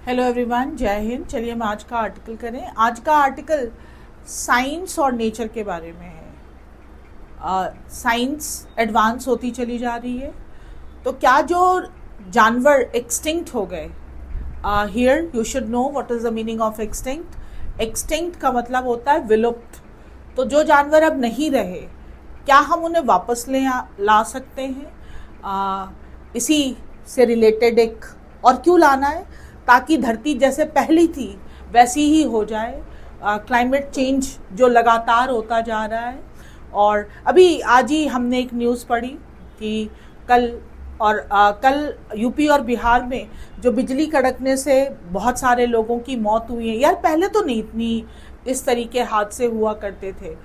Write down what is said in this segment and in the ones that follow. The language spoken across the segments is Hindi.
हेलो एवरीवन, जय हिंद। चलिए हम आज का आर्टिकल करें। आज का आर्टिकल साइंस और नेचर के बारे में है। साइंस एडवांस होती चली जा रही है, तो क्या जो जानवर एक्सटिंक्ट हो गए, here you should know what is the meaning of extinct. Extinct का मतलब होता है विलुप्त। तो जो जानवर अब नहीं रहे, क्या हम उन्हें वापस ला सकते हैं? इसी से रिलेटेड एक और क्यों लाना है, ताकि धरती जैसे पहली थी वैसी ही हो जाए। क्लाइमेट चेंज जो लगातार होता जा रहा है, और अभी आज ही हमने एक न्यूज़ पढ़ी कि कल यूपी और बिहार में जो बिजली कड़कने से बहुत सारे लोगों की मौत हुई है। यार पहले तो नहीं इतनी इस तरीके हादसे हुआ करते थे।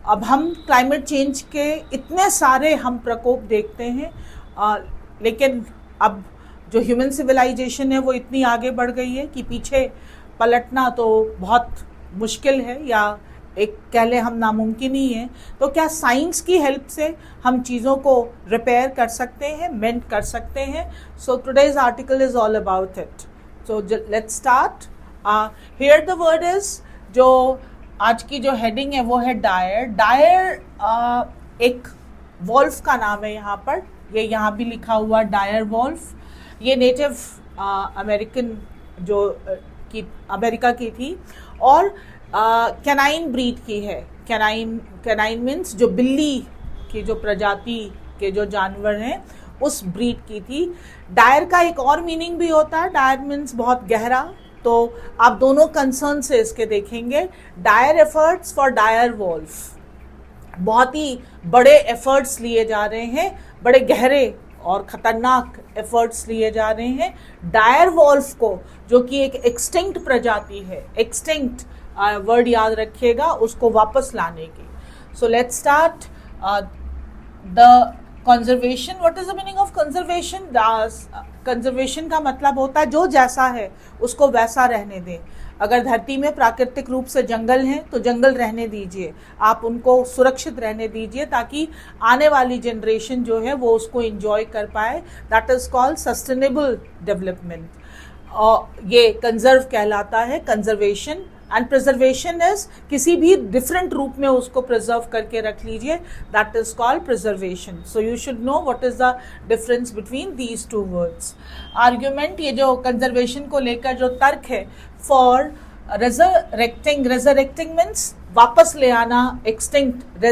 अब हम क्लाइमेट चेंज के इतने सारे हम प्रकोप देखते हैं, लेकिन अब जो ह्यूमन सिविलाइजेशन है वो इतनी आगे बढ़ गई है कि पीछे पलटना तो बहुत मुश्किल है, या एक कह ले हम नामुमकिन ही है। तो क्या साइंस की हेल्प से हम चीज़ों को रिपेयर कर सकते हैं, मेंट कर सकते हैं? So today's article is all about it. So let's start. Here the word is, जो आज की जो हेडिंग है वो है डायर। डायर एक वॉल्फ का नाम है यहाँ पर, ये यहाँ भी लिखा हुआ डायर वॉल्फ। ये नेटिव अमेरिकन जो अमेरिका की थी, और कैनाइन ब्रीड की है। कैनाइन मीन्स जो बिल्ली की जो प्रजाति के जो जानवर हैं उस ब्रीड की थी। डायर का एक और मीनिंग भी होता है, डायर मीन्स बहुत गहरा। तो आप दोनों कंसर्न से इसके देखेंगे। Dire efforts for dire wolf, बहुत ही बड़े एफर्ट्स लिए जा रहे हैं, बड़े गहरे और खतरनाक एफर्ट्स लिए जा रहे हैं डायर वॉल्फ को, जो कि एक एक्सटिंक्ट प्रजाति है। एक्सटिंक्ट वर्ड याद रखिएगा, उसको वापस लाने की। So let's start the conservation. What is the meaning of conservation? Conservation का मतलब होता है जो जैसा है उसको वैसा रहने दें। अगर धरती में प्राकृतिक रूप से जंगल हैं तो जंगल रहने दीजिए, आप उनको सुरक्षित रहने दीजिए, ताकि आने वाली जनरेशन जो है वो उसको एंजॉय कर पाए। That is called sustainable development, और ये कंजर्व कहलाता है, कंजर्वेशन। एंड प्रिजर्वेशन इज किसी भी डिफरेंट रूप में उसको प्रिजर्व करके रख लीजिए, that is called preservation. So you should know what is the difference between these two words. Argument, ये जो कंजर्वेशन को लेकर जो तर्क है, फॉर रेजरेक्टिंग मीन्स वापस ले आना, एक्सटिंक्ट।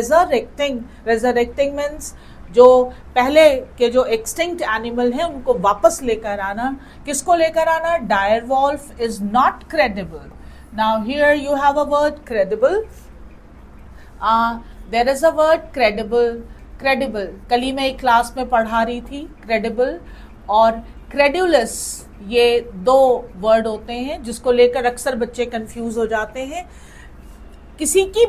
रेजरेक्टिंग मीन्स जो पहले के जो एक्सटिंक्ट एनिमल हैं उनको वापस लेकर आना। किसको लेकर आना? Dire wolf is not credible. Now here you have a word credible. There is a word credible. कल ही मैं एक क्लास में पढ़ा रही थी credible और credulous, ये दो वर्ड होते हैं जिसको लेकर अक्सर बच्चे कंफ्यूज हो जाते हैं। किसी की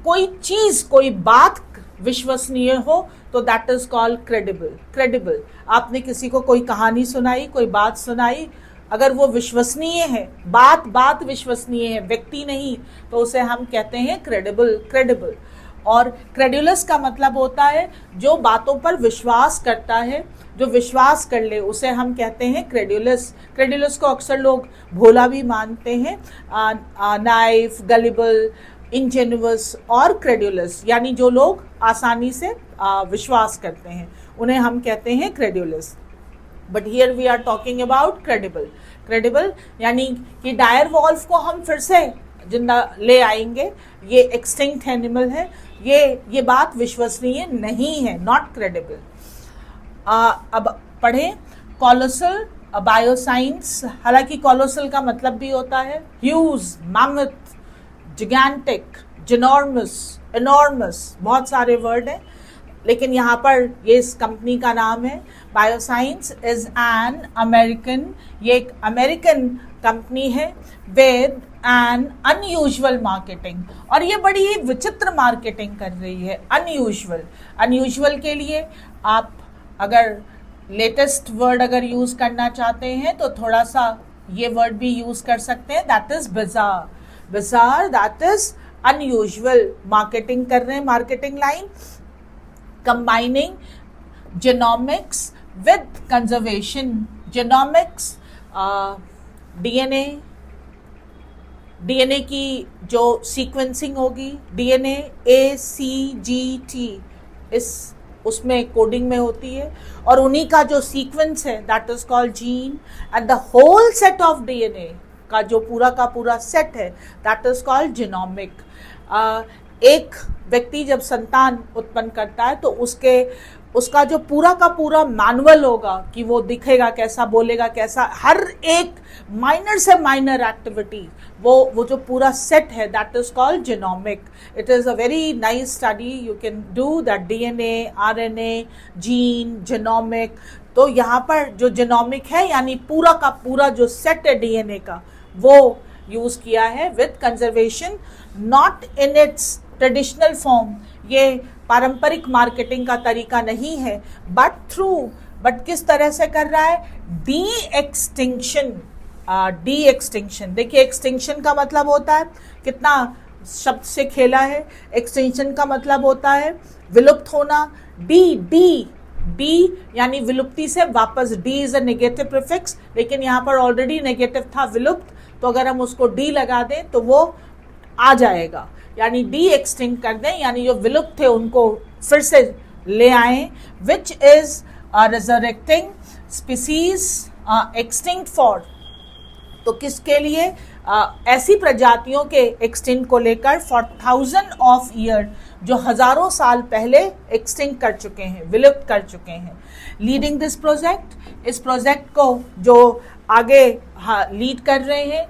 कोई चीज, कोई बात विश्वसनीय हो तो दैट इज कॉल्ड क्रेडिबल। आपने किसी को कोई कहानी सुनाई, कोई बात सुनाई, अगर वो विश्वसनीय है, बात विश्वसनीय है, व्यक्ति नहीं, तो उसे हम कहते हैं क्रेडिबल। और क्रेडुलस का मतलब होता है जो बातों पर विश्वास करता है, जो विश्वास कर ले, उसे हम कहते हैं क्रेडुलस को अक्सर लोग भोला भी मानते हैं। नाइफ, गलिबल, इंजेन्युअस और क्रेडुलस, यानी जो लोग आसानी से विश्वास करते हैं उन्हें हम कहते हैं credulous. But here we are talking about credible, यानी कि डायर वॉल्फ को हम फिर से जिंदा ले आएंगे। ये एक्सटिंक्ट एनिमल है, ये बात विश्वसनीय नहीं है, नॉट क्रेडिबल। अब पढ़ें कॉलोसल बायोसाइंस। हालांकि कॉलोसल का मतलब भी होता है ह्यूज, मैमथ, जिगैंटिक, जिनॉर्मस, एनॉर्मस, बहुत सारे वर्ड हैं, लेकिन यहाँ पर ये इस कंपनी का नाम है। बायोसाइंस इज एन अमेरिकन, ये एक अमेरिकन कंपनी है विद एन अनयूजुअल मार्केटिंग, और ये बड़ी ही विचित्र मार्केटिंग कर रही है। अनयूजुअल के लिए आप अगर लेटेस्ट वर्ड अगर यूज करना चाहते हैं तो थोड़ा सा ये वर्ड भी यूज कर सकते हैं, that is bizarre, that is unusual. Marketing कर रहे हैं, marketing line combining genomics with conservation. Genomics DNA की जो सीक्वेंसिंग होगी, डीएनए ACGT इस उसमें कोडिंग में होती है, और उन्हीं का जो सीक्वेंस है that is called gene, and the whole set of DNA का जो पूरा का पूरा सेट है दैट इज कॉल्ड जीनोमिक। एक व्यक्ति जब संतान उत्पन्न करता है तो उसका जो पूरा का पूरा मैनुअल होगा कि वो दिखेगा कैसा, बोलेगा कैसा, हर एक माइनर से माइनर एक्टिविटी, वो जो पूरा सेट है that is called genomic. It is a very nice study, you can do that, DNA, RNA, gene, genomic. तो यहाँ पर जो जीनोमिक है यानी पूरा का पूरा जो सेट है डीएनए का, वो यूज़ किया है with conservation, not in its traditional form. ये पारंपरिक मार्केटिंग का तरीका नहीं है, बट किस तरह से कर रहा है, डी एक्सटिंक्शन। देखिए एक्सटिंक्शन का मतलब होता है, कितना शब्द से खेला है, एक्सटिंक्शन का मतलब होता है विलुप्त होना। डी यानी विलुप्ति से वापस, D is a negative prefix, लेकिन यहाँ पर ऑलरेडी नेगेटिव था विलुप्त, तो अगर हम उसको डी लगा दें तो वो आ जाएगा, यानी डी एक्सटिंक्ट कर दें, यानी जो विलुप्त थे उनको फिर से ले आए, which is resurrecting species extinct for. तो किसके लिए, ऐसी प्रजातियों के एक्सटिंक्ट को लेकर फॉर 1000 ऑफ ईयर, जो हजारों साल पहले एक्सटिंक्ट कर चुके हैं, विलुप्त कर चुके हैं। लीडिंग दिस प्रोजेक्ट, इस प्रोजेक्ट को जो आगे लीड कर रहे हैं,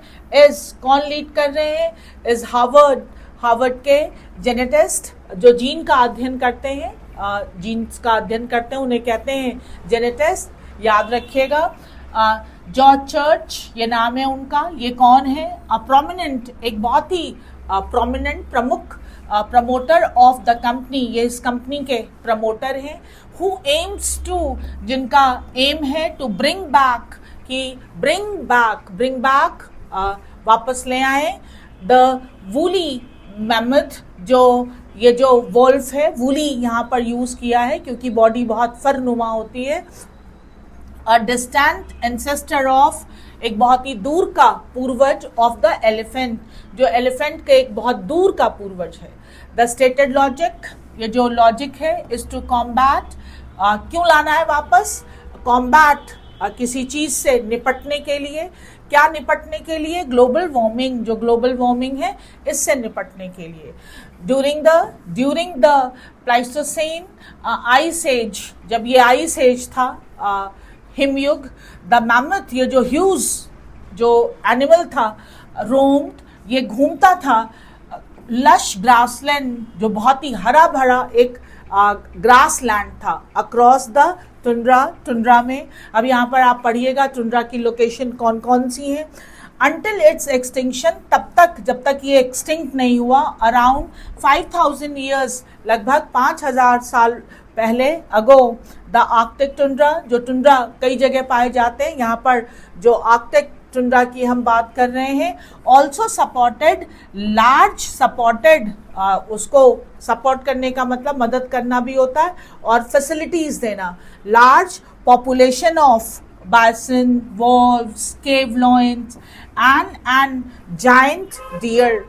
कौन लीड कर रहे हैं, इज हार्वर्ड के जेनेटिस्ट, जो जीन का अध्ययन करते हैं, जीन्स का अध्ययन करते हैं, उन्हें कहते हैं जेनेटिस्ट। याद रखिएगा, जॉर्ज चर्च ये नाम है उनका। ये कौन है, प्रोमिनेंट, एक बहुत ही प्रोमिनेंट प्रमुख प्रमोटर ऑफ द कंपनी, ये इस कंपनी के प्रमोटर हैं। हु एम्स टू, जिनका एम है टू ब्रिंग बैक, कि ब्रिंग बैक वापस ले आए द वूली मैमथ, ये जो वोल्फ है, वूली यहाँ पर यूज किया है क्योंकि बॉडी बहुत फरनुमा होती है। अ डिस्टेंट एंसेस्टर ऑफ, एक बहुत ही दूर का पूर्वज ऑफ द एलिफेंट, जो एलिफेंट के एक बहुत दूर का पूर्वज है। द स्टेटेड लॉजिक, ये जो लॉजिक है, इज टू कॉम्बैट, क्यों लाना है वापस, कॉम्बैट किसी चीज से निपटने के लिए। क्या निपटने के लिए, ग्लोबल वार्मिंग, जो ग्लोबल वार्मिंग है इससे निपटने के लिए। ड्यूरिंग द प्लाइस्टोसेन आइस एज, जब ये आइस एज था, हिमयुग, द मैमथ, ये जो ह्यूज जो एनिमल था, रोम्ड, ये घूमता था लश ग्रासलैंड, जो बहुत ही हरा भरा एक ग्रास लैंड था, अक्रॉस द टुंड्रा में। अब यहाँ पर आप पढ़िएगा टुंड्रा की लोकेशन कौन कौन सी है। अंटिल इट्स एक्सटिंक्शन, तब तक जब तक ये एक्सटिंक्ट नहीं हुआ, अराउंड 5000 ईयर्स, लगभग 5000 साल पहले, अगो द आर्कटिक टुंड्रा, जो टुंड्रा कई जगह पाए जाते हैं, यहाँ पर जो आर्कटिक टुंड्रा की हम बात कर रहे हैं, ऑल्सो सपोर्टेड लार्ज, उसको सपोर्ट करने का मतलब मदद करना भी होता है और फैसिलिटीज देना। Large population of bison, wolves, cave lions and giant deer.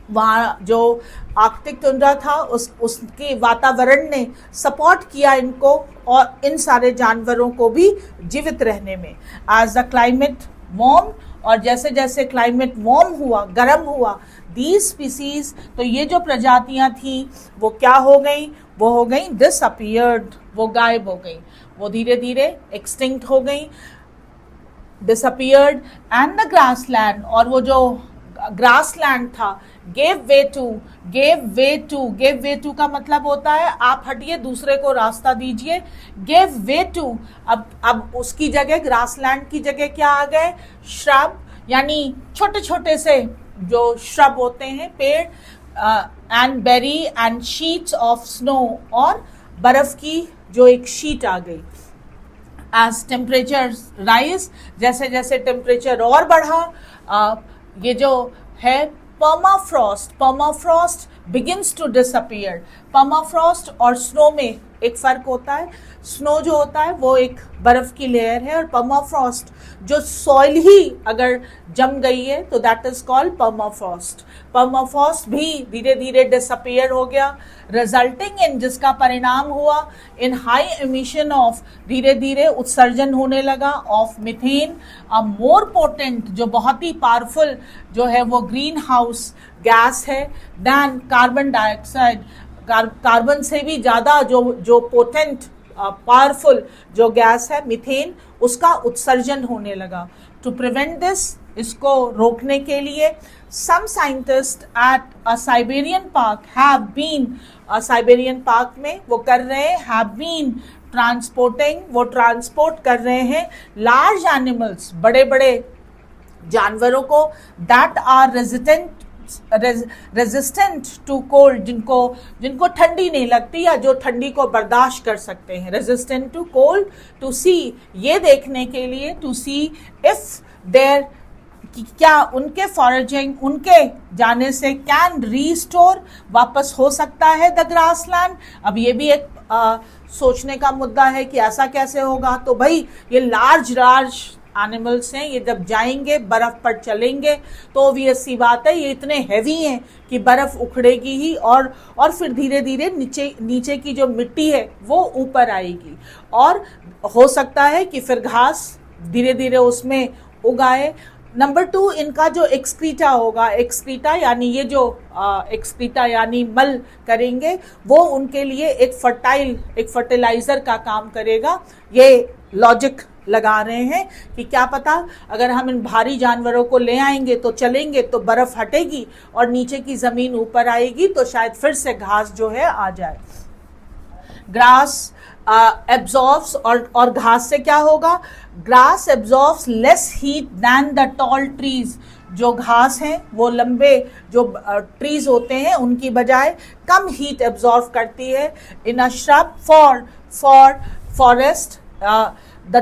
वहाँ जो आर्कटिक टुंड्रा था उसके वातावरण ने सपोर्ट किया इनको और इन सारे जानवरों को भी जीवित रहने में। एज द क्लाइमेट वार्म, और जैसे जैसे क्लाइमेट वार्म हुआ, गर्म हुआ, दीज स्पीसीज, तो ये जो प्रजातियां थी वो क्या हो गई, वो हो गई डिसअपियर्ड, वो गायब हो गई, वो धीरे धीरे एक्सटिंक्ट हो गई, डिसअपियर्ड। एंड द ग्रासलैंड, और वो जो ग्रासलैंड था, गेव वे टू का मतलब होता है आप हटिए, दूसरे को रास्ता दीजिए, गेव वे टू। अब उसकी जगह, ग्रासलैंड की जगह क्या आ गए, श्रब, यानी छोटे छोटे से जो श्रब होते हैं, पेड़, and berry and sheets of snow, और बर्फ की जो एक शीट आ गई। एज टेम्परेचर राइज, जैसे जैसे टेम्परेचर और बढ़ा, ये जो है permafrost begins to disappear. Permafrost और स्नो में एक फ़र्क होता है। स्नो जो होता है वो एक बर्फ़ की लेयर है, और पर्माफ्रॉस्ट जो सॉइल ही अगर जम गई है तो that is called permafrost. Permafrost भी धीरे धीरे डिसअपियर हो गया, रिजल्टिंग इन, जिसका परिणाम हुआ इन हाई एमिशन ऑफ, धीरे धीरे उत्सर्जन होने लगा of methane, a more potent, जो बहुत ही पावरफुल जो है वो ग्रीन हाउस गैस है, दैन कार्बन डाइऑक्साइड। कार्बन से भी ज़्यादा जो पोटेंट पावरफुल जो गैस है मीथेन, उसका उत्सर्जन होने लगा। टू प्रिवेंट दिस, इसको रोकने के लिए some scientist at a Siberian park have been, Siberian park में वो कर रहे हैं, हैव बीन ट्रांसपोर्टिंग, वो ट्रांसपोर्ट कर रहे हैं लार्ज एनिमल्स, बड़े बड़े जानवरों को, that are resistant to cold, जिनको ठंडी नहीं लगती या जो ठंडी को बर्दाश्त कर सकते हैं, रेजिस्टेंट टू कोल्ड, टू सी, ये देखने के लिए, टू सी इफ देयर, क्या उनके फॉरेजिंग, उनके जाने से कैन रीस्टोर, वापस हो सकता है द ग्रासलैंड। अब ये भी एक सोचने का मुद्दा है कि ऐसा कैसे होगा। तो भाई ये लार्ज एनिमल्स हैं, ये जब जाएंगे बर्फ़ पर चलेंगे तो ऑब्वियस सी बात है ये इतने हैवी हैं कि बर्फ़ उखड़ेगी ही, और फिर धीरे धीरे नीचे की जो मिट्टी है वो ऊपर आएगी, और हो सकता है कि फिर घास धीरे धीरे उसमें उगाए। नंबर 2, इनका जो एक्सक्रीटा होगा, एक्सक्रीटा यानी ये जो एक्सक्रीटा यानी मल करेंगे, वो उनके लिए एक फर्टिलाइज़र का काम करेगा। ये लॉजिक लगा रहे हैं कि क्या पता अगर हम इन भारी जानवरों को ले आएंगे तो चलेंगे तो बर्फ़ हटेगी और नीचे की ज़मीन ऊपर आएगी, तो शायद फिर से घास जो है आ जाए। ग्रास एब्जॉर्ब्स, और घास से क्या होगा, grass absorbs less heat than the tall trees, जो घास हैं वो लंबे जो ट्रीज होते हैं उनकी बजाय कम हीट एब्जॉर्ब करती है। In a shrub for forest the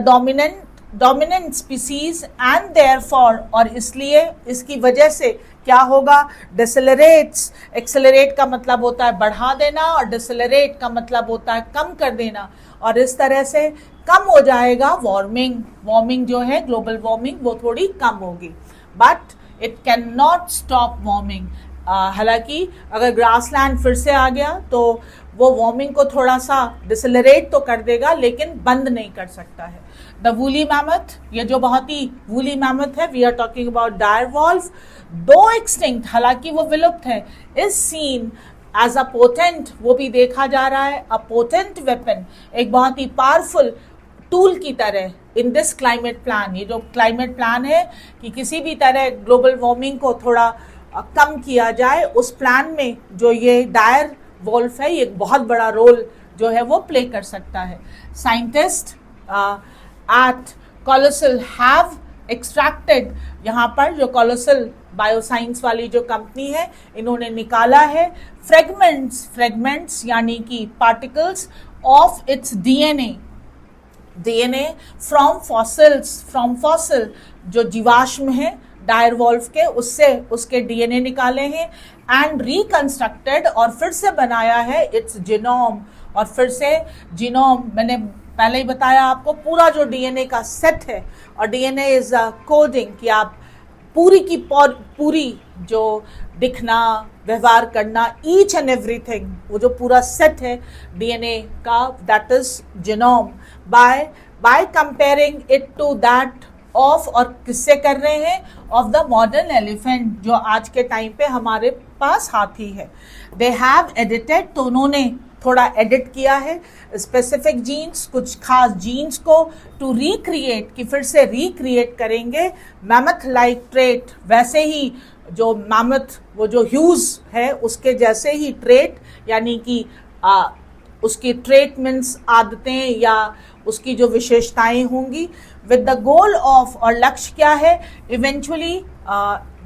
dominant species and therefore, और इसलिए इसकी वजह से क्या होगा, डिसेलरेट्स, एक्सेलरेट का मतलब होता है बढ़ा देना और डिसेलरेट का मतलब होता है कम कर देना, और इस तरह से कम हो जाएगा वार्मिंग जो है, ग्लोबल वार्मिंग वो थोड़ी कम होगी, but it can not stop warming. हालांकि अगर ग्रासलैंड फिर से आ गया तो वो वार्मिंग को थोड़ा सा डिसेलरेट तो कर देगा लेकिन बंद नहीं कर सकता है। द वूली मैमथ, ये जो बहुत ही वूली मैमथ है, we are talking about direwolf, though extinct, हालांकि वो विलुप्त है, is seen as a potent, वो भी देखा जा रहा है, अ पोटेंट वेपन, एक बहुत ही पावरफुल टूल की तरह इन दिस क्लाइमेट प्लान। ये जो क्लाइमेट प्लान है कि किसी भी तरह ग्लोबल वार्मिंग को थोड़ा कम किया जाए, उस प्लान में जो ये डायर वॉल्फ है, ये एक बहुत बड़ा रोल जो है वो प्ले कर सकता है। Scientist at colossal have extracted, यहाँ पर जो कोलोसल बायोसाइंस वाली जो कंपनी है, इन्होंने निकाला है फ्रेगमेंट्स यानी कि particles of its DNA from fossil, जो जीवाश्म है डायरवॉल्फ के, उससे उसके डीएनए निकाले हैं, एंड रिकंस्ट्रक्टेड, और फिर से बनाया है इट्स जीनोम, और फिर से जीनोम, मैंने पहले ही बताया आपको, पूरा जो डीएनए का सेट है, और डीएनए इज अ कोडिंग कि आप पूरी की पूरी जो दिखना, व्यवहार करना, ईच एंड एवरीथिंग, वो जो पूरा सेट है डीएनए का, that is genome, by comparing it to that of, और किससे कर रहे हैं, ऑफ द मॉडर्न एलिफेंट, जो आज के टाइम पे हमारे पास हाथी है। दे हैव एडिटेड, तो उन्होंने थोड़ा एडिट किया है स्पेसिफिक जीन्स, कुछ खास जीन्स को, टू रिक्रिएट, कि फिर से रिक्रिएट करेंगे मैमथ लाइक ट्रेट, वैसे ही जो मैमथ, वो जो ह्यूज है उसके जैसे ही ट्रेट, यानी कि उसकी ट्रेट मीन्स आदतें या उसकी जो विशेषताएं होंगी, विद द गोल ऑफ, और लक्ष्य क्या है, इवेंचुअली,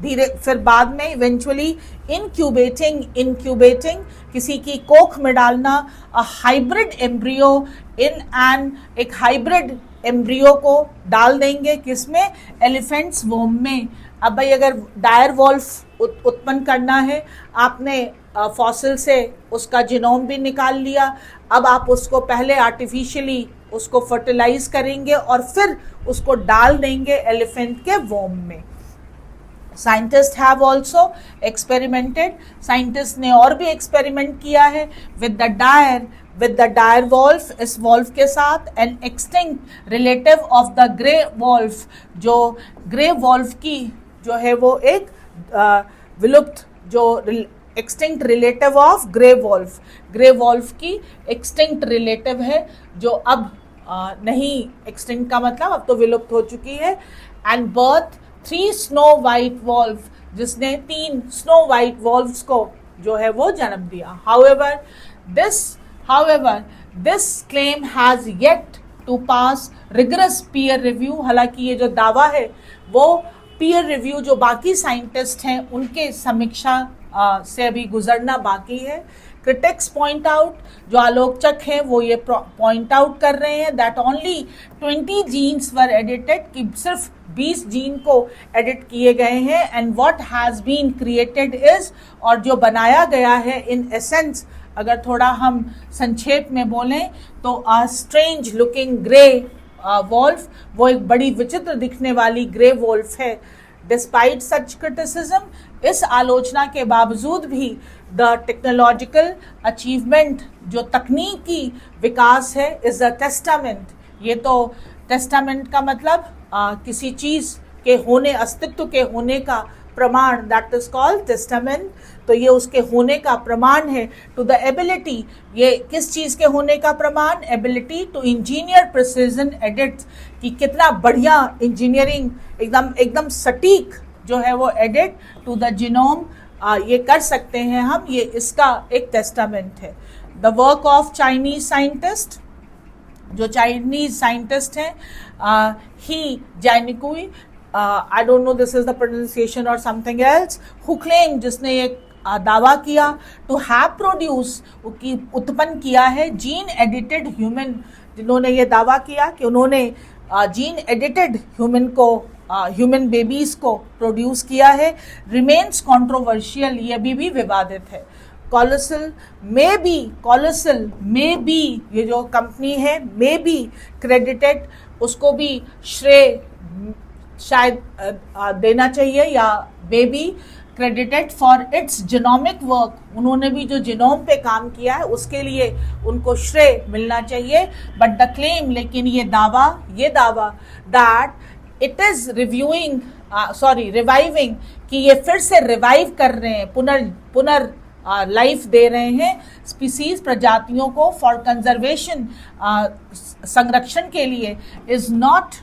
धीरे फिर बाद में, इवेंचुअली इंक्यूबेटिंग, किसी की कोख में डालना, अ हाइब्रिड एम्ब्रियो एक हाइब्रिड एम्ब्रियो को डाल देंगे, किसमें, एलिफेंट्स वोम में। अब भाई अगर डायर वॉल्फ उत्पन्न करना है, आपने फॉसिल से उसका जीनोम भी निकाल लिया, अब आप उसको पहले आर्टिफिशियली उसको फर्टिलाइज करेंगे और फिर उसको डाल देंगे एलिफेंट के वोम में। Scientist have also experimented, scientist ने और भी एक्सपेरिमेंट किया है विद द डायर वॉल्फ, इस वॉल्फ के साथ, an extinct relative of the grey wolf, जो ग्रे वॉल्फ की जो है वो एक विलुप्त, जो extinct relative of grey wolf की एक्सटिंक्ट रिलेटिव है, जो अब नहीं, एक्सटिंक्ट का मतलब अब तो विलुप्त हो चुकी है। And birth 3 snow white wolf, जिसने 3 स्नो वाइट वॉल्व्स को जो है वो जन्म दिया। However, this claim has yet to pass rigorous peer review, हालांकि ये जो दावा है वो पीयर रिव्यू जो बाकी साइंटिस्ट हैं उनके समीक्षा से अभी गुजरना बाकी है। क्रिटिक्स पॉइंट आउट, जो आलोचक हैं वो ये पॉइंट आउट कर रहे हैं that only 20 genes were edited, कि सिर्फ 20 जीन को एडिट किए गए हैं, and what has been created is, और जो बनाया गया है इन एसेंस, अगर थोड़ा हम संक्षेप में बोलें तो a strange looking grey wolf, वो एक बड़ी विचित्र दिखने वाली ग्रे वॉल्फ है। डिस्पाइट सच क्रिटिसिज्म, इस आलोचना के बावजूद भी द टेक्नोलॉजिकल अचीवमेंट, जो तकनीकी विकास है, इज अ टेस्टामेंट, ये तो टेस्टामेंट का मतलब किसी चीज के होने, अस्तित्व के होने का प्रमाण, दैट इज कॉल्ड टेस्टामेंट, तो ये उसके होने का प्रमाण है। टू द एबिलिटी, ये किस चीज के होने का प्रमाण, ability to engineer precision edits, कि कितना बढ़िया इंजीनियरिंग, एकदम सटीक जो है वो एडिट टू द जीनोम ये कर सकते हैं हम, ये इसका एक टेस्टामेंट है। The work of Chinese scientist, जो चाइनीज साइंटिस्ट हैं, ही जैनिकुई, I don't know this is the pronunciation or something else, who claimed, जिसने ये दावा किया, to have produced, उत्पन्न किया है जीन एडिटेड ह्यूमन, जिन्होंने ये दावा किया कि उन्होंने जीन एडिटेड ह्यूमन को, ह्यूमन बेबीज को प्रोड्यूस किया है, रिमेन्स कंट्रोवर्शियल, ये भी विवादित है। कॉलोसल मे बी, ये जो कंपनी है मे बी क्रेडिटेड, उसको भी श्रेय शायद देना चाहिए, या may be credited for its genomic work, उन्होंने भी जो जीनोम पे काम किया है उसके लिए उनको श्रेय मिलना चाहिए। बट द क्लेम, लेकिन ये दावा दैट इट इज रिवाइविंग, कि ये फिर से रिवाइव कर रहे हैं, पुनर लाइफ दे रहे हैं स्पीसीज, प्रजातियों को, फॉर कंजर्वेशन, संरक्षण के लिए, इज नॉट,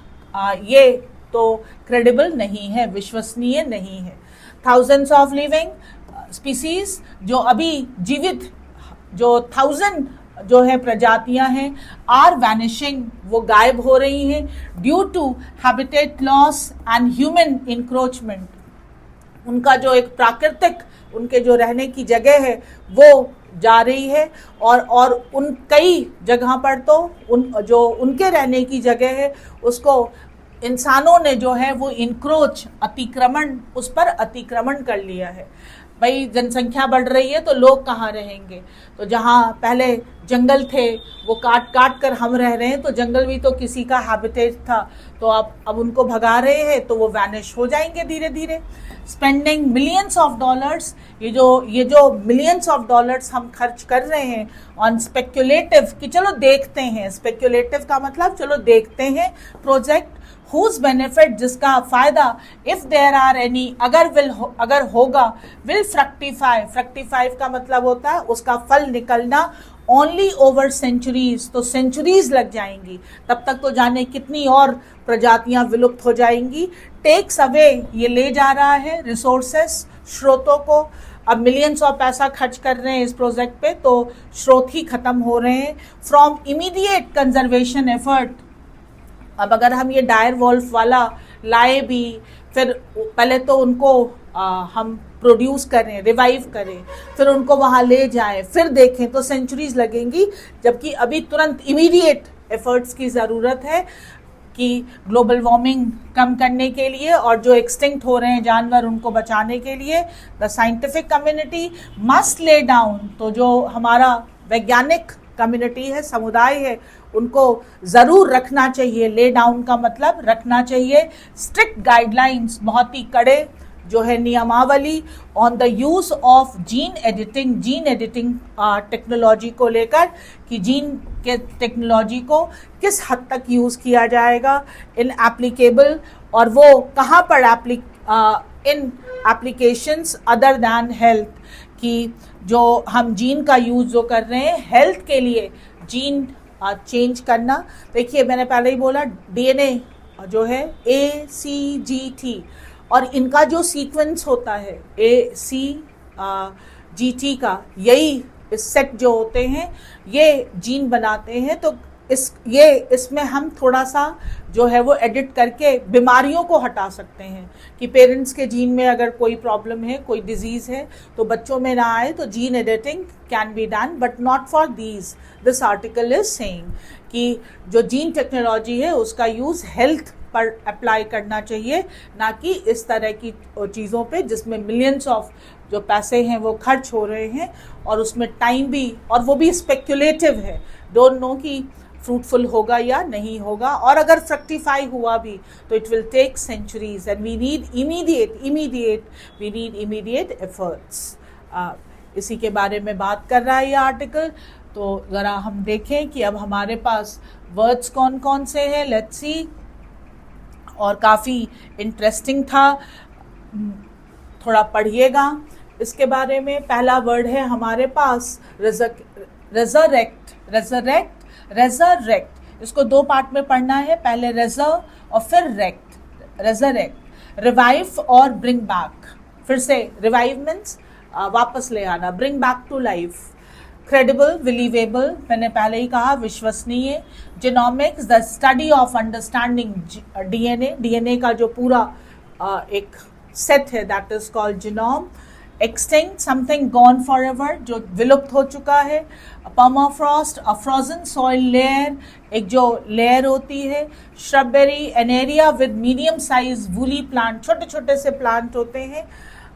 ये तो क्रेडिबल नहीं है, विश्वसनीय नहीं है। थाउजेंड्स ऑफ लिविंग स्पीसीज, जो अभी जीवित, जो 1000 जो है प्रजातियां हैं, आर वैनिशिंग, वो गायब हो रही हैं, due to habitat loss and human encroachment, उनका जो एक प्राकृतिक, उनके जो रहने की जगह है वो जा रही है, और उन कई जगह पर तो जो उनके रहने की जगह है उसको इंसानों ने जो है वो इंक्रोच, अतिक्रमण, उस पर अतिक्रमण कर लिया है। भाई जनसंख्या बढ़ रही है तो लोग कहाँ रहेंगे, तो जहाँ पहले जंगल थे वो काट कर हम रह रहे हैं, तो जंगल भी तो किसी का हैबिटेट था, तो अब उनको भगा रहे हैं तो वो वैनिश हो जाएंगे धीरे धीरे। स्पेंडिंग मिलियंस ऑफ डॉलर्स, ये जो मिलियंस ऑफ डॉलर्स हम खर्च कर रहे हैं ऑन स्पेक्युलेटिव, कि चलो देखते हैं, स्पेक्युलेटिव का मतलब चलो देखते हैं प्रोजेक्ट, whose benefit, जिसका फायदा, if there are any, अगर होगा, will fructify का मतलब होता है उसका फल निकलना, only over centuries, तो centuries लग जाएंगी, तब तक तो जाने कितनी और प्रजातियां विलुप्त हो जाएंगी। takes away, ये ले जा रहा है रिसोर्सेस, स्रोतों को, अब मिलियंस ऑफ पैसा खर्च कर रहे हैं इस प्रोजेक्ट पे तो स्रोत ही खत्म हो रहे हैं। फ्रॉम इमीडिएट कंजर्वेशन एफर्ट, अब अगर हम ये डायर वॉल्फ वाला लाए भी, फिर पहले तो उनको हम प्रोड्यूस करें, रिवाइव करें, फिर उनको वहाँ ले जाएं, फिर देखें, तो सेंचुरीज लगेंगी, जबकि अभी तुरंत इमीडिएट एफर्ट्स की ज़रूरत है। कि ग्लोबल वार्मिंग कम करने के लिए और जो एक्सटिंक्ट हो रहे हैं जानवर उनको बचाने के लिए the scientific community must lay down, तो जो हमारा वैज्ञानिक कम्युनिटी है, समुदाय है, उनको ज़रूर रखना चाहिए, ले डाउन का मतलब रखना चाहिए स्ट्रिक्ट गाइडलाइंस, बहुत ही कड़े जो है नियमावली on the use of gene editing technology को लेकर, कि जीन के टेक्नोलॉजी को किस हद तक यूज़ किया जाएगा इन एप्लीकेबल, और वो कहाँ पर इन एप्लीकेशंस अदर दैन हेल्थ, कि जो हम जीन का यूज़ जो कर रहे हैं हेल्थ के लिए जीन चेंज करना। देखिए मैंने पहले ही बोला डीएनए जो है ACGT, और इनका जो सीक्वेंस होता है ACGT का, यही सेट जो होते हैं ये जीन बनाते हैं। तो इसमें हम थोड़ा सा जो है वो एडिट करके बीमारियों को हटा सकते हैं, कि पेरेंट्स के जीन में अगर कोई प्रॉब्लम है, कोई डिजीज़ है तो बच्चों में ना आए, तो gene editing can be done but not for this article is saying कि जो जीन टेक्नोलॉजी है उसका यूज़ हेल्थ पर अप्लाई करना चाहिए, ना कि इस तरह की चीज़ों पे जिसमें मिलियंस ऑफ जो पैसे हैं वो खर्च हो रहे हैं, और उसमें टाइम भी, और वो भी स्पेक्युलेटिव है, डोंट नो कि फ्रूटफुल होगा या नहीं होगा, और अगर फ्रक्टिफाई हुआ भी तो it will take centuries and we need immediate efforts. इसी के बारे में बात कर रहा है ये आर्टिकल। तो ज़रा हम देखें कि अब हमारे पास वर्ड्स कौन कौन से हैं, लेट्स सी, और काफ़ी इंटरेस्टिंग था, थोड़ा पढ़िएगा इसके बारे में। पहला वर्ड है हमारे पास रेजरेक्ट। इसको दो पार्ट में पढ़ना है, पहले रेजर और फिर रेजरेक्ट। रिवाइव और ब्रिंग बैक, फिर से रिवाइव मीन्स वापस ले आना, bring back to life. Credible, believable, मैंने पहले ही कहा विश्वसनीय। Genomics, the study of understanding DNA का जो पूरा एक सेट है, that is called genome. Extinct, something gone for ever, जो विलुप्त हो चुका है। Permafrost, a frozen soil layer, एक जो लेयर होती है। Shrubbery, an area with medium size woolly plant, छोटे छोटे से प्लांट होते हैं।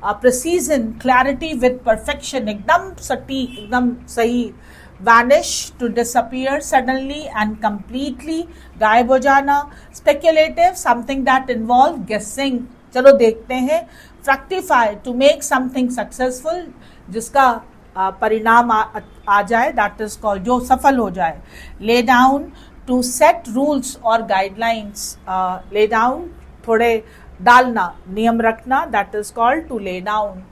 प्रिसीजन, क्लैरिटी विद परफेक्शन, एकदम सटीक, एकदम सही। Vanish, to disappear suddenly and completely, गायब हो जाना। स्पेक्युलेटिव, समथिंग दैट इन्वॉल्व गेसिंग, चलो देखते हैं। Fructify, to make something successful, जिसका परिणाम आ जाए, दैट इज कॉल्ड, जो सफल हो जाए। Lay down, to set rules और गाइडलाइंस, ले डाउन थोड़े डालना, नियम रखना, that is called to lay down,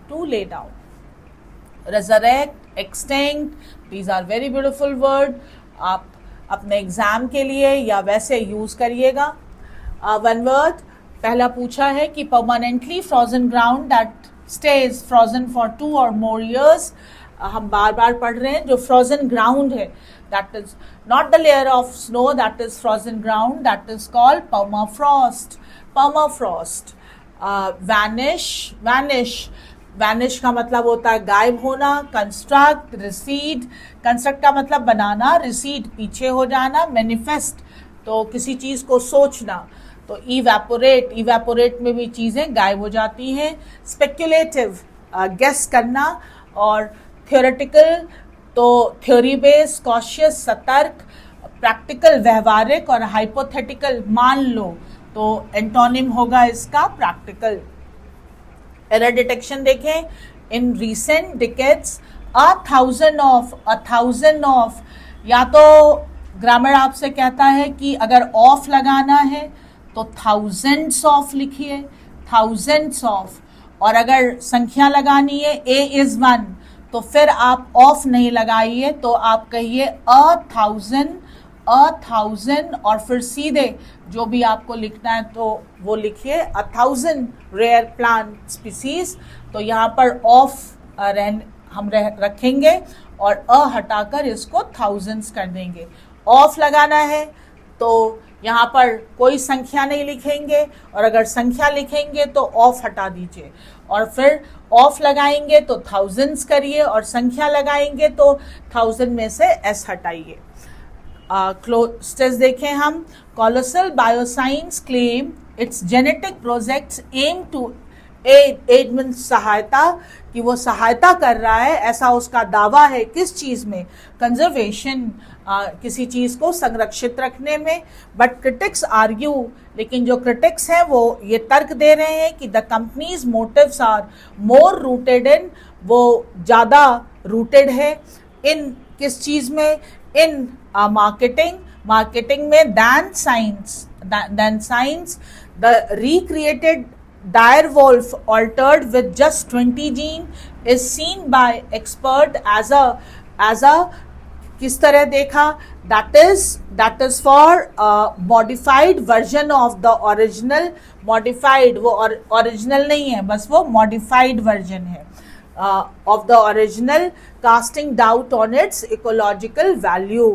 resurrect, extinct, these are very beautiful word, आप अपने एग्जाम के लिए या वैसे यूज करिएगा। वन वर्ड पहला पूछा है कि permanently frozen ground that stage frozen for 2 or more years, हम बार बार पढ़ रहे हैं, जो फ्रोजन ग्राउंड है that is not the layer of snow, that is frozen ground, that is called permafrost. Vanish का मतलब होता है गायब होना। कंस्ट्रक्ट, रिसीड, कंस्ट्रक्ट का मतलब बनाना, रिसीड पीछे हो जाना। मैनिफेस्ट, तो किसी चीज को सोचना। तो इवेपोरेट में भी चीजें गायब हो जाती हैं। स्पेक्युलेटिव, गेस करना। और थियोरेटिकल, तो थ्योरी बेस्ड, कॉशियस, सतर्क। प्रैक्टिकल, व्यवहारिक। और हाइपोथेटिकल, मान लो, तो एंटोनिम होगा इसका प्रैक्टिकल। एरर डिटेक्शन देखें, in recent decades, a thousand of, या तो ग्रामर आपसे कहता है कि अगर ऑफ लगाना है तो थाउजेंड्स ऑफ लिखिए, थाउजेंड्स ऑफ। और अगर संख्या लगानी है, ए इज 1, तो फिर आप ऑफ नहीं लगाइए, तो आप कहिए अ थाउजेंड, और फिर सीधे जो भी आपको लिखना है तो वो लिखिए 1000 रेयर प्लांट स्पीसीज। तो यहाँ पर ऑफ हम रखेंगे और हटाकर इसको थाउजेंड्स कर देंगे। ऑफ लगाना है तो यहाँ पर कोई संख्या नहीं लिखेंगे, और अगर संख्या लिखेंगे तो ऑफ हटा दीजिए, और फिर ऑफ लगाएंगे तो थाउजेंड्स करिए, और संख्या लगाएंगे तो 1000 में से एस हटाइए। स्टेज देखें हम, Colossal Bioscience claim its genetic projects aim to aid means सहायता, कि वो सहायता कर रहा है, ऐसा उसका दावा है किस चीज में, कंजर्वेशन, किसी चीज को संरक्षित रखने में। बट क्रिटिक्स आर्ग्यू, लेकिन जो क्रिटिक्स हैं वो ये तर्क दे रहे हैं कि the companies motives are more rooted in, वो ज्यादा रूटेड है इन किस चीज में, इन मार्केटिंग में than science. The recreated direwolf altered with just 20 gene is seen by expert as a किस तरह देखा, that is for modified version of the original, modified, वो original नहीं है, बस वो modified version है of the original, casting doubt on its ecological value,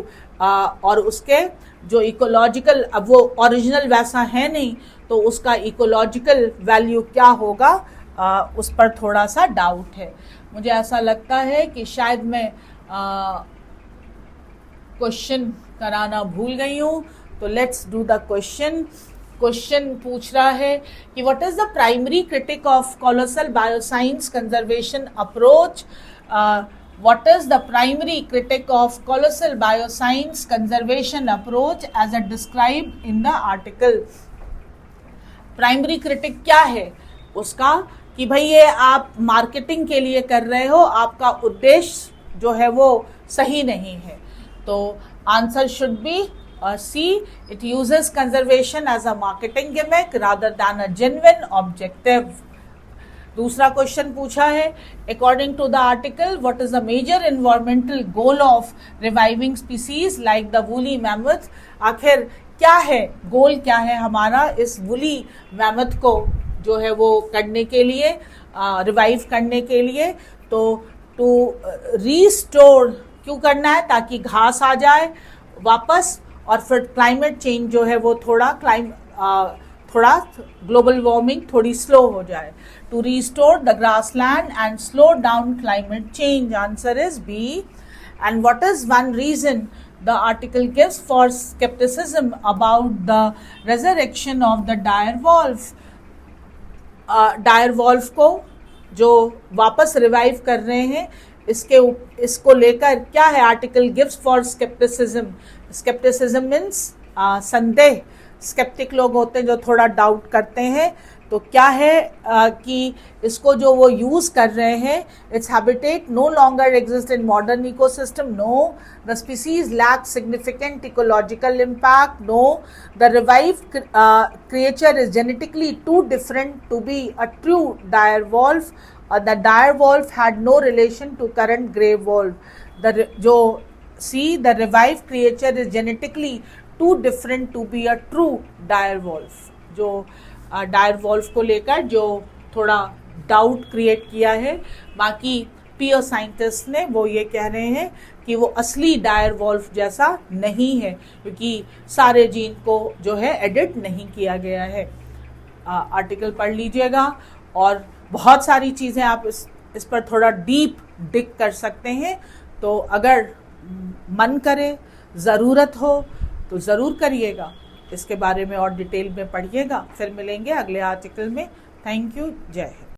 और उसके जो इकोलॉजिकल, अब वो ओरिजिनल वैसा है नहीं तो उसका इकोलॉजिकल वैल्यू क्या होगा, उस पर थोड़ा सा डाउट है। मुझे ऐसा लगता है कि शायद मैं क्वेश्चन कराना भूल गई हूँ, तो let's do the question. Question पूछ रहा है कि what is the primary critic of colossal bioscience conservation approach. What is the primary critic of colossal bioscience conservation approach as described in the article? Primary critic क्या है उसका, कि भाई ये आप मार्केटिंग के लिए कर रहे हो, आपका उद्देश्य जो है वो सही नहीं है। तो answer should be C, it uses conservation as a marketing gimmick rather than a genuine objective. दूसरा क्वेश्चन पूछा है, according to the article what is the major environmental goal of reviving species like the woolly mammoth. आखिर क्या है गोल, क्या है हमारा इस वूली मैमथ को जो है वो करने के लिए, रिवाइव करने के लिए। तो टू रीस्टोर क्यों करना है, ताकि घास आ जाए वापस, और फिर क्लाइमेट चेंज जो है वो थोड़ा ग्लोबल वार्मिंग थोड़ी स्लो हो जाए। To restore the grassland and slow down climate change, answer is B. And what is one reason the article gives for scepticism about the resurrection of the dire wolf. Dire wolf को जो वापस रिवाइव कर रहे हैं, इसको लेकर क्या है, article gives for scepticism. Scepticism means संदेह, स्केप्टिक लोग होते हैं जो थोड़ा डाउट करते हैं। तो क्या है कि इसको जो वो यूज कर रहे हैं, its habitat no longer exist in modern ecosystem, no the species lack significant ecological impact, no the revived creature is genetically too different to be a true dire wolf, the dire wolf had no relation to current grey wolf. जो see the revived creature is genetically too different to be a true dire wolf. जो डायरवॉल्फ को लेकर जो थोड़ा डाउट क्रिएट किया है, बाकी पीयर साइंटिस्ट ने वो ये कह रहे हैं कि वो असली डायरवॉल्फ जैसा नहीं है, क्योंकि सारे जीन को जो है एडिट नहीं किया गया है। आर्टिकल पढ़ लीजिएगा, और बहुत सारी चीज़ें आप इस पर थोड़ा डीप डिग कर सकते हैं। तो अगर मन करे, ज़रूरत हो तो ज़रूर करिएगा, इसके बारे में और डिटेल में पढ़िएगा। फिर मिलेंगे अगले आर्टिकल में। थैंक यू, जय हिंद।